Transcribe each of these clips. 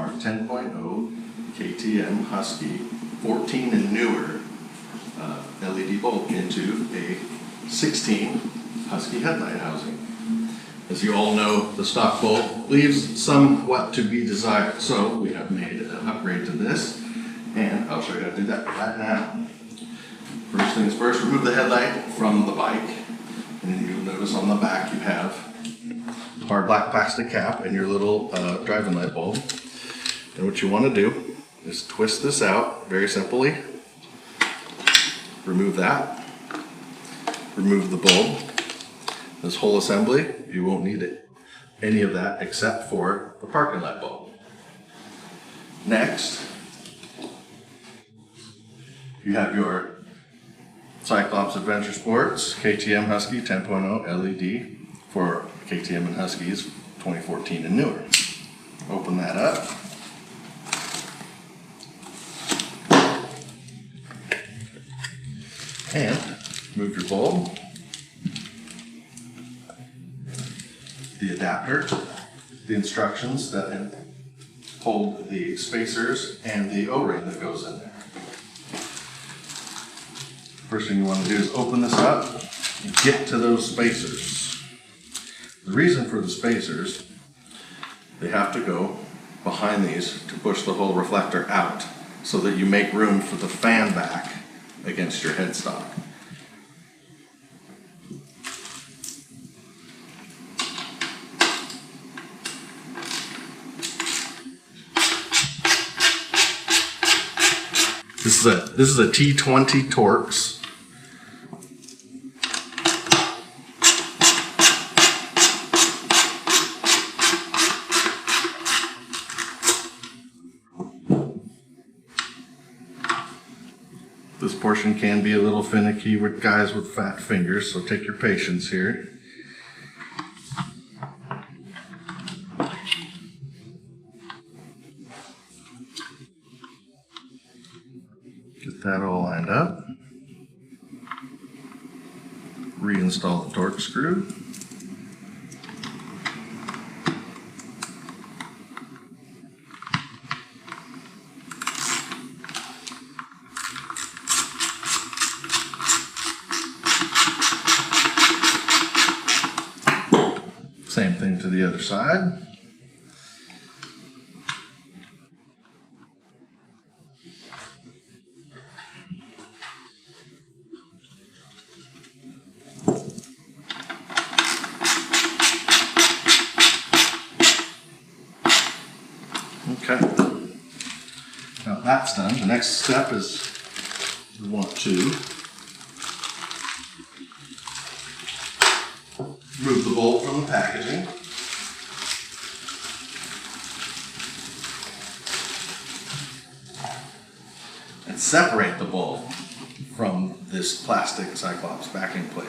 our 10.0 KTM Husky 14 and newer LED bulb into a 16 Husky headlight housing. As you all know, the stock bulb leaves somewhat to be desired, so we have made an upgrade to this, and I'll show you how to do that right now. First things first, remove the headlight from the bike, and then you'll notice on the back you have hard black plastic cap and your little driving light bulb. And what you want to do is twist this out very simply. Remove that. Remove the bulb. This whole assembly, you won't need any of that except for the parking light bulb. Next, you have your Cyclops Adventure Sports KTM Husky 10.0 LED for KTM and Huskies 2014 and newer. Open that up. And move your bulb, the adapter, the instructions that hold the spacers, and the O-ring that goes in there. First thing you want to do is open this up and get to those spacers. The reason for the spacers, they have to go behind these to push the whole reflector out so that you make room for the fan back against your headstock. This is a T20 Torx. This portion can be a little finicky with guys with fat fingers, so take your patience here. Get that all lined up. Reinstall the Torx screw. Same thing to the other side. Okay, now that's done. The next step is we want to remove the bulb from the packaging. And separate the bulb from this plastic Cyclops backing plate.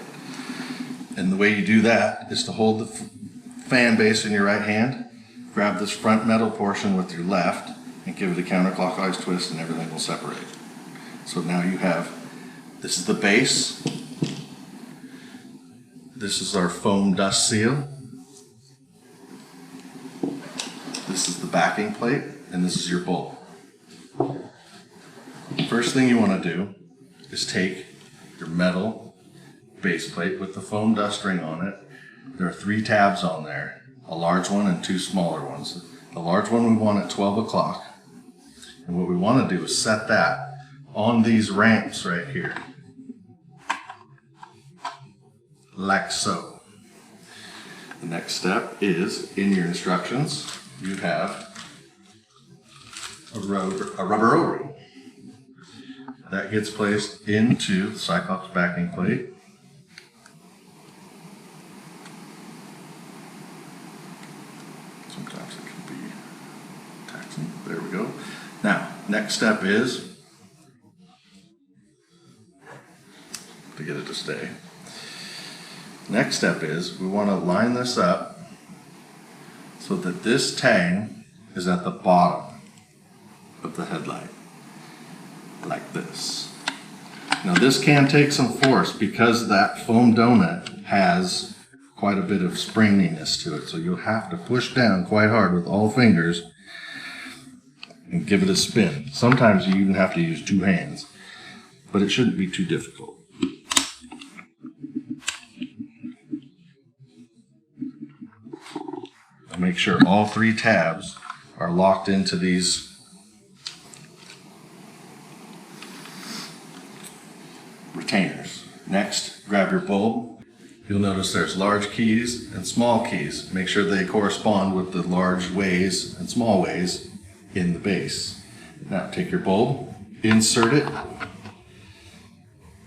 And the way you do that is to hold the fan base in your right hand, grab this front metal portion with your left, and give it a counterclockwise twist, and everything will separate. So now you have, this is the base, this is our foam dust seal, this is the backing plate, and this is your bulb. First thing you want to do is take your metal base plate with the foam dust ring on it. There are 3 tabs on there, a large one and 2 smaller ones. The large one we want at 12 o'clock, and what we want to do is set that on these ramps right here, like so. The next step is, in your instructions, you have a rubber O-ring. That gets placed into the Cyclops backing plate. Sometimes it can be taxing. There we go. Now, next step is to get it to stay. Next step is we want to line this up so that this tang is at the bottom of the headlight, like this. Now this can take some force because that foam donut has quite a bit of springiness to it, so you'll have to push down quite hard with all fingers and give it a spin. Sometimes you even have to use two hands, but it shouldn't be too difficult. Make sure all three tabs are locked into these retainers. Next, grab your bulb. You'll notice there's large keys and small keys. Make sure they correspond with the large ways and small ways in the base. Now take your bulb, insert it,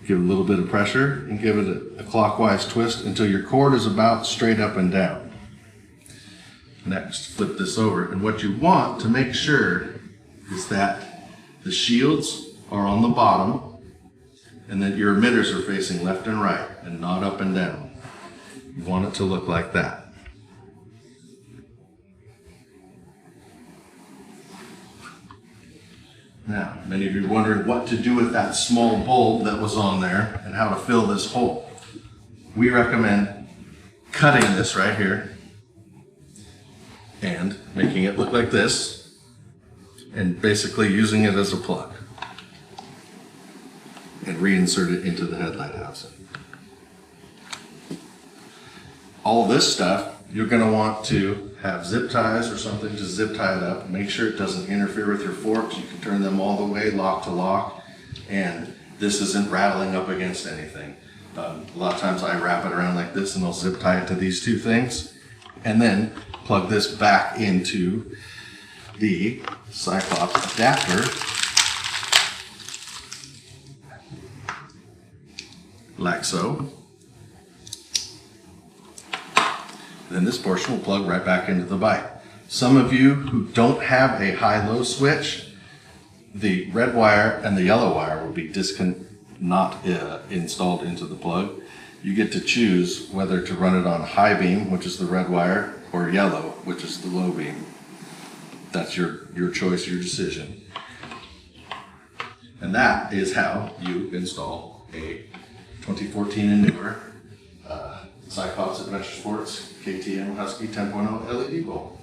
give it a little bit of pressure, and give it a clockwise twist until your cord is about straight up and down. Next, flip this over, and what you want to make sure is that the shields are on the bottom and that your emitters are facing left and right and not up and down. You want it to look like that. Now, many of you are wondering what to do with that small bulb that was on there and how to fill this hole. We recommend cutting this right here and making it look like this, and basically using it as a plug, and reinsert it into the headlight housing. All this stuff, you're going to want to have zip ties or something to zip tie it up. Make sure it doesn't interfere with your forks. You can turn them all the way, lock to lock, and this isn't rattling up against anything. A lot of times I wrap it around like this and I'll zip tie it to these two things, and then plug this back into the Cyclops adapter like so. Then this portion will plug right back into the bike. Some of you who don't have a high-low switch, the red wire and the yellow wire will be not installed into the plug. You get to choose whether to run it on high beam, which is the red wire, or yellow, which is the low beam. That's your choice, your decision. And that is how you install a 2014 and newer Cyclops Adventure Sports KTM Husky 10.0 LED bulb.